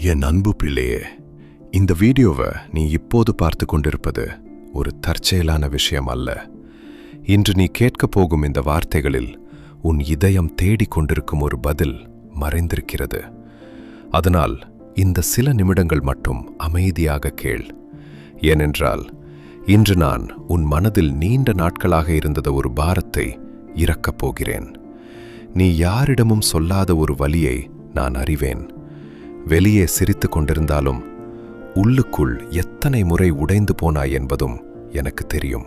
என் அன்பு பிள்ளையே, இந்த வீடியோவை நீ இப்போது பார்த்து கொண்டிருப்பது ஒரு தற்செயலான விஷயம் அல்ல. இன்று நீ கேட்கப் போகும் இந்த வார்த்தைகளில் உன் இதயம் தேடிக்கொண்டிருக்கும் ஒரு பதில் மறைந்திருக்கிறது. அதனால் இந்த சில நிமிடங்கள் மட்டும் அமைதியாக கேள். ஏனென்றால் இன்று நான் உன் மனதில் நீண்ட நாட்களாக இருந்த ஒரு பாரத்தை இறக்கப் போகிறேன். நீ யாரிடமும் சொல்லாத ஒரு வலியை நான் அறிவேன். வெளியே சிரித்து கொண்டிருந்தாலும் உள்ளுக்குள் எத்தனை முறை உடைந்து போனாய் என்பதும் எனக்கு தெரியும்.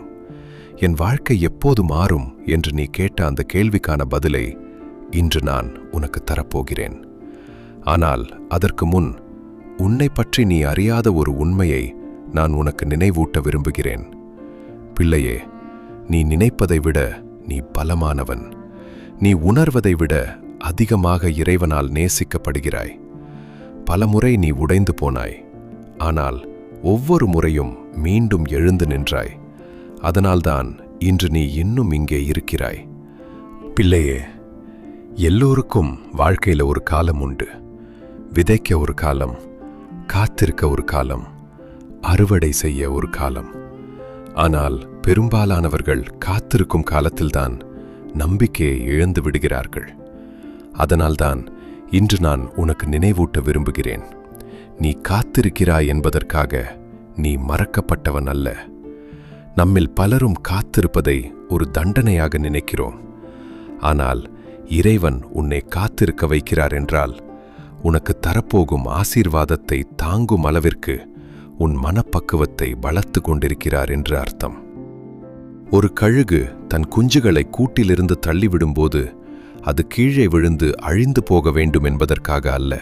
என் வாழ்க்கை எப்போது மாறும் என்று நீ கேட்ட அந்த கேள்விக்கான பதிலை இன்று நான் உனக்கு தரப்போகிறேன். ஆனால் அதற்கு முன் உன்னை பற்றி நீ அறியாத ஒரு உண்மையை நான் உனக்கு நினைவூட்ட விரும்புகிறேன். பிள்ளையே, நீ நினைப்பதை விட நீ பலமானவன். நீ உணர்வதை விட அதிகமாக இறைவனால் நேசிக்கப்படுகிறாய். பலமுறை நீ உடைந்து போனாய், ஆனால் ஒவ்வொரு முறையும் மீண்டும் எழுந்து நின்றாய். அதனால்தான் இன்று நீ இன்னும் இங்கே இருக்கிறாய். பிள்ளையே, எல்லோருக்கும் வாழ்க்கையில் ஒரு காலம் உண்டு. விதைக்க ஒரு காலம், காத்திருக்க ஒரு காலம், அறுவடை செய்ய ஒரு காலம். ஆனால் பெரும்பாலானவர்கள் காத்திருக்கும் காலத்தில்தான் நம்பிக்கையை இழந்து விடுகிறார்கள். அதனால்தான் இன்று நான் உனக்கு நினைவூட்ட விரும்புகிறேன். நீ காத்திருக்கிறாய் என்பதற்காக நீ மறக்கப்பட்டவன் அல்ல. நம்மில் பலரும் காத்திருப்பதை ஒரு தண்டனையாக நினைக்கிறோம். ஆனால் இறைவன் உன்னை காத்திருக்க வைக்கிறார் என்றால் உனக்கு தரப்போகும் ஆசீர்வாதத்தை தாங்கும் அளவிற்கு உன் மனப்பக்குவத்தை வளர்த்து கொண்டிருக்கிறார் என்று அர்த்தம். ஒரு கழுகு தன் குஞ்சுகளை கூட்டிலிருந்து தள்ளிவிடும்போது அது கீழே விழுந்து அழிந்து போக வேண்டும் என்பதற்காக அல்ல,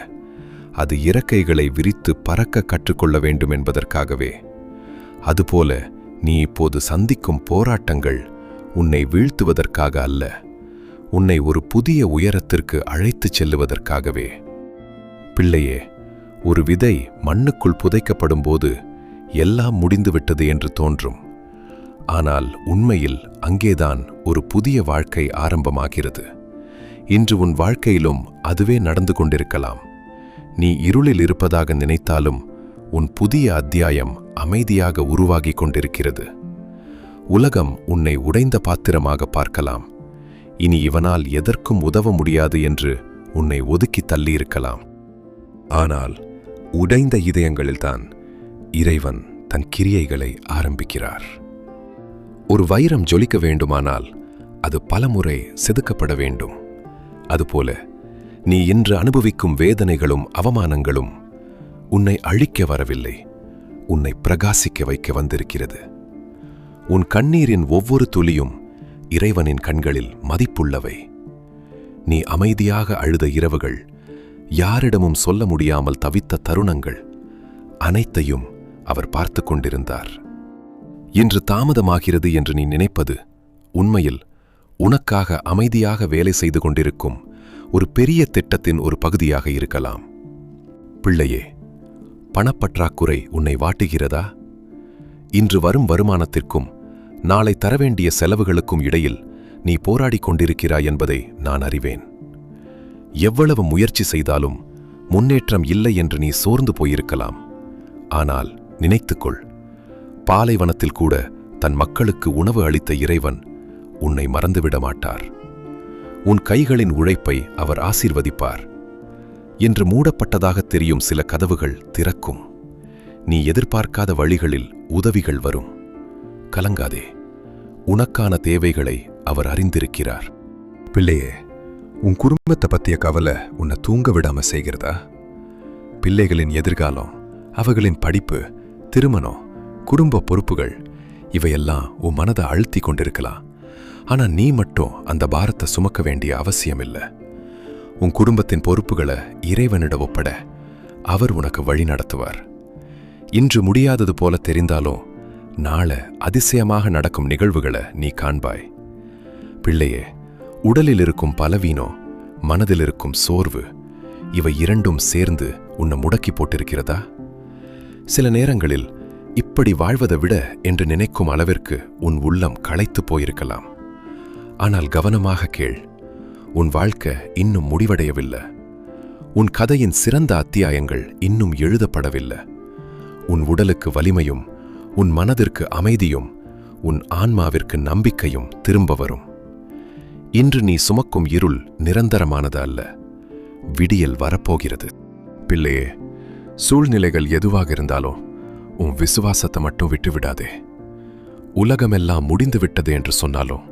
அது இறக்கைகளை விரித்து பறக்க கற்றுக்கொள்ள வேண்டும் என்பதற்காகவே. அதுபோல நீ இப்போது சந்திக்கும் போராட்டங்கள் உன்னை வீழ்த்துவதற்காக அல்ல, உன்னை ஒரு புதிய உயரத்திற்கு அழைத்துச் செல்லுவதற்காகவே. பிள்ளையே, ஒரு விதை மண்ணுக்குள் புதைக்கப்படும் போது எல்லாம் முடிந்துவிட்டது என்று தோன்றும். ஆனால் உண்மையில் அங்கேதான் ஒரு புதிய வாழ்க்கை ஆரம்பமாகிறது. இன்று உன் வாழ்க்கையிலும் அதுவே நடந்து கொண்டிருக்கலாம். நீ இருளில் இருப்பதாக நினைத்தாலும் உன் புதிய அத்தியாயம் அமைதியாக உருவாகிக் கொண்டிருக்கிறது. உலகம் உன்னை உடைந்த பாத்திரமாக பார்க்கலாம். இனி இவனால் எதற்கும் உதவ முடியாது என்று உன்னை ஒதுக்கி தள்ளியிருக்கலாம். ஆனால் உடைந்த இதயங்களில்தான் இறைவன் தன் கிரியைகளை ஆரம்பிக்கிறார். ஒரு வைரம் ஜொலிக்க வேண்டுமானால் அது பலமுறை செதுக்கப்பட வேண்டும். அதுபோல நீ இன்று அனுபவிக்கும் வேதனைகளும் அவமானங்களும் உன்னை அழிக்க வரவில்லை, உன்னை பிரகாசிக்க வைக்க வந்திருக்கிறது. உன் கண்ணீரின் ஒவ்வொரு துளியும் இறைவனின் கண்களில் மதிப்புள்ளவை. நீ அமைதியாக அழுத இரவுகள், யாரிடமும் சொல்ல முடியாமல் தவித்த தருணங்கள் அனைத்தையும் அவர் பார்த்து கொண்டிருந்தார். இன்று தாமதமாகிறது என்று நீ நினைப்பது உண்மையில் உனக்காக அமைதியாக வேலை செய்து கொண்டிருக்கும் ஒரு பெரிய திட்டத்தின் ஒரு பகுதியாக இருக்கலாம். பிள்ளையே, பணப்பற்றாக்குறை உன்னை வாட்டுகிறதா? இன்று வரும் வருமானத்திற்கும் நாளை தரவேண்டிய செலவுகளுக்கும் இடையில் நீ போராடிக் கொண்டிருக்கிறாய் என்பதை நான் அறிவேன். எவ்வளவு முயற்சி செய்தாலும் முன்னேற்றம் இல்லை என்று நீ சோர்ந்து போயிருக்கலாம். ஆனால் நினைத்துக்கொள், பாலைவனத்தில் கூட தன் மக்களுக்கு உணவு அளித்த இறைவன் உன்னை மறந்துவிட மாட்டார். உன் கைகளின் உழைப்பை அவர் ஆசீர்வதிப்பார். என்று மூடப்பட்டதாக தெரியும் சில கதவுகள் திறக்கும். நீ எதிர்பார்க்காத வழிகளில் உதவிகள் வரும். கலங்காதே, உனக்கான தேவைகளை அவர் அறிந்திருக்கிறார். பிள்ளையே, உன் குடும்பத்தை பற்றிய கவலை உன்னை தூங்க விடாம செய்கிறதா? பிள்ளைகளின் எதிர்காலம், அவர்களின் படிப்பு, திருமணம், குடும்ப பொறுப்புகள் இவையெல்லாம் உன் மனதை அழுத்தி கொண்டிருக்கலாம். ஆனா நீ மட்டும் அந்த பாரத்தை சுமக்க வேண்டிய அவசியம் இல்லை. உன் குடும்பத்தின் பொறுப்புகளை இறைவனிட ஒப்பட அவர் உனக்கு வழி நடத்துவார். இன்று முடியாதது போல தெரிந்தாலும் நாளை அதிசயமாக நடக்கும் நிகழ்வுகளை நீ காண்பாய். பிள்ளையே, உடலில் இருக்கும் பலவீனம், மனதில் இருக்கும் சோர்வு, இவை இரண்டும் சேர்ந்து உன்னை முடக்கி போட்டிருக்கிறதா? சில நேரங்களில் இப்படி வாழ்வதை விட என்று நினைக்கும் அளவிற்கு உன் உள்ளம் களைத்து போயிருக்கலாம். ஆனால் கவனமாக கேள், உன் வாழ்க்கை இன்னும் முடிவடையவில்லை. உன் கதையின் சிறந்த அத்தியாயங்கள் இன்னும் எழுதப்படவில்லை. உன் உடலுக்கு வலிமையும் உன் மனதிற்கு அமைதியும் உன் ஆன்மாவிற்கு நம்பிக்கையும் திரும்ப வரும். இன்று நீ சுமக்கும் இருள் நிரந்தரமானது அல்ல, விடியல் வரப்போகிறது. பிள்ளையே, சூழ்நிலைகள் எதுவாக இருந்தாலும் உன் விசுவாசத்தை மட்டும் விட்டுவிடாதே. உலகமெல்லாம் முடிந்து விட்டது என்று சொன்னாலும்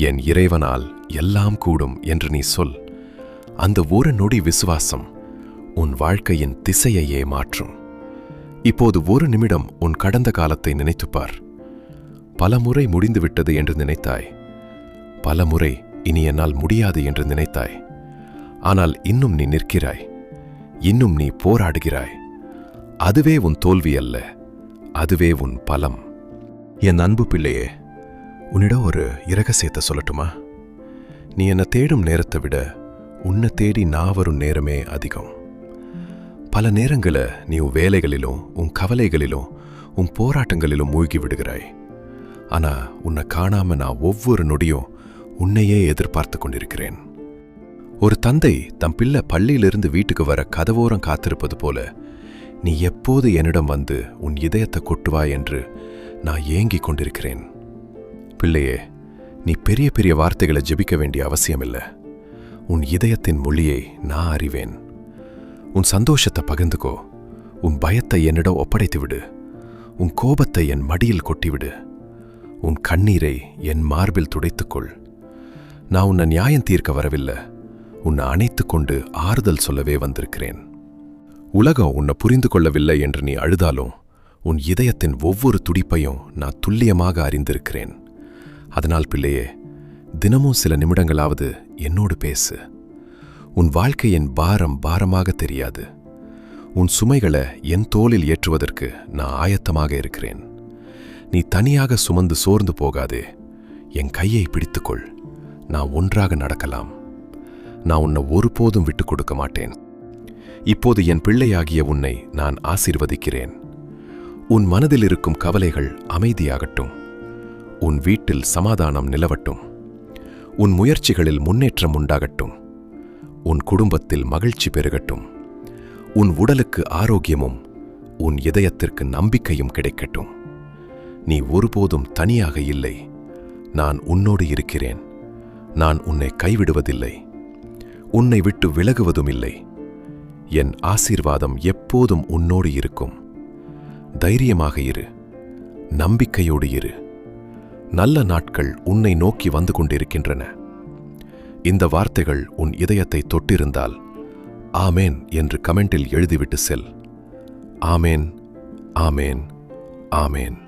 என் இறைவனால் எல்லாம் கூடும் என்று நீ சொல். அந்த ஒரு நொடி விசுவாசம் உன் வாழ்க்கையின் திசையையே மாற்றும். இப்போது ஒரு நிமிடம் உன் கடந்த காலத்தை நினைத்துப்பார். பலமுறை முடிந்துவிட்டது என்று நினைத்தாய், பலமுறை இனி என்னால் முடியாது என்று நினைத்தாய். ஆனால் இன்னும் நீ நிற்கிறாய், இன்னும் நீ போராடுகிறாய். அதுவே உன் தோல்வி அல்ல, அதுவே உன் பலம். என் அன்பு பிள்ளையே, உன்னிடம் ஒரு இரகசியத்தை சொல்லட்டுமா? நீ என்னை தேடும் நேரத்தை விட உன்னை தேடி நான் வரும் நேரமே அதிகம். பல நேரங்களில் நீ உன் வேலைகளிலும் உன் கவலைகளிலும் உன் போராட்டங்களிலும் மூழ்கி விடுகிறாய். ஆனா உன்னை காணாம நான் ஒவ்வொரு நொடியும் உன்னையே எதிர்பார்த்து கொண்டிருக்கிறேன். ஒரு தந்தை தம் பிள்ளை பள்ளியிலிருந்து வீட்டுக்கு வர கதவோரம் காத்திருப்பது போல நீ எப்போது என்னிடம் வந்து உன் இதயத்தை கொட்டுவாய் என்று நான் ஏங்கிக் கொண்டிருக்கிறேன். பிள்ளையே, நீ பெரிய பெரிய வார்த்தைகளை ஜெபிக்க வேண்டிய அவசியமில்லை. உன் இதயத்தின் மொழியை நான் அறிவேன். உன் சந்தோஷத்தை பகிர்ந்துக்கோ, உன் பயத்தை என்னிடம் ஒப்படைத்துவிடு, உன் கோபத்தை என் மடியில் கொட்டிவிடு, உன் கண்ணீரை என் மார்பில் துடைத்துக்கொள். நான் உன்னை நியாயம் தீர்க்க வரவில்லை, உன்னை அணைத்துக் கொண்டு ஆறுதல் சொல்லவே வந்திருக்கிறேன். உலகம் உன்னை புரிந்து கொள்ளவில்லை என்று நீ அழுதாலும் உன் இதயத்தின் ஒவ்வொரு துடிப்பையும் நான் துல்லியமாக அறிந்திருக்கிறேன். அதனால் பிள்ளையே, தினமும் சில நிமிடங்களாவது என்னோடு பேசு. உன் வாழ்க்கையின் பாரமாக தெரியாது. உன் சுமைகளை என் தோளில் ஏற்றுவதற்கு நான் ஆயத்தமாக இருக்கிறேன். நீ தனியாக சுமந்து சோர்ந்து போகாதே. என் கையை பிடித்துக்கொள், நான் ஒன்றாக நடக்கலாம். நான் உன்னை ஒருபோதும் விட்டுக் கொடுக்க மாட்டேன். இப்போது என் பிள்ளையாகிய உன்னை நான் ஆசீர்வதிக்கிறேன். உன் மனதில் இருக்கும் கவலைகள் அமைதியாகட்டும். உன் வீட்டில் சமாதானம் நிலவட்டும். உன் முயற்சிகளில் முன்னேற்றம் உண்டாகட்டும். உன் குடும்பத்தில் மகிழ்ச்சி பெருகட்டும். உன் உடலுக்கு ஆரோக்கியமும் உன் இதயத்திற்கு நம்பிக்கையும் கிடைக்கட்டும். நீ ஒருபோதும் தனியாக இல்லை. நான் உன்னோடு இருக்கிறேன். நான் உன்னை கைவிடுவதில்லை, உன்னை விட்டு விலகுவதும் இல்லை. என் ஆசீர்வாதம் எப்போதும் உன்னோடு இருக்கும். தைரியமாக இரு, நம்பிக்கையோடு இரு. நல்ல நாட்கள் உன்னை நோக்கி வந்து கொண்டிருக்கின்றன. இந்த வார்த்தைகள் உன் இதயத்தை தொட்டிருந்தால் ஆமேன் என்று கமெண்டில் எழுதிவிட்டு செல். ஆமேன், ஆமேன், ஆமேன்.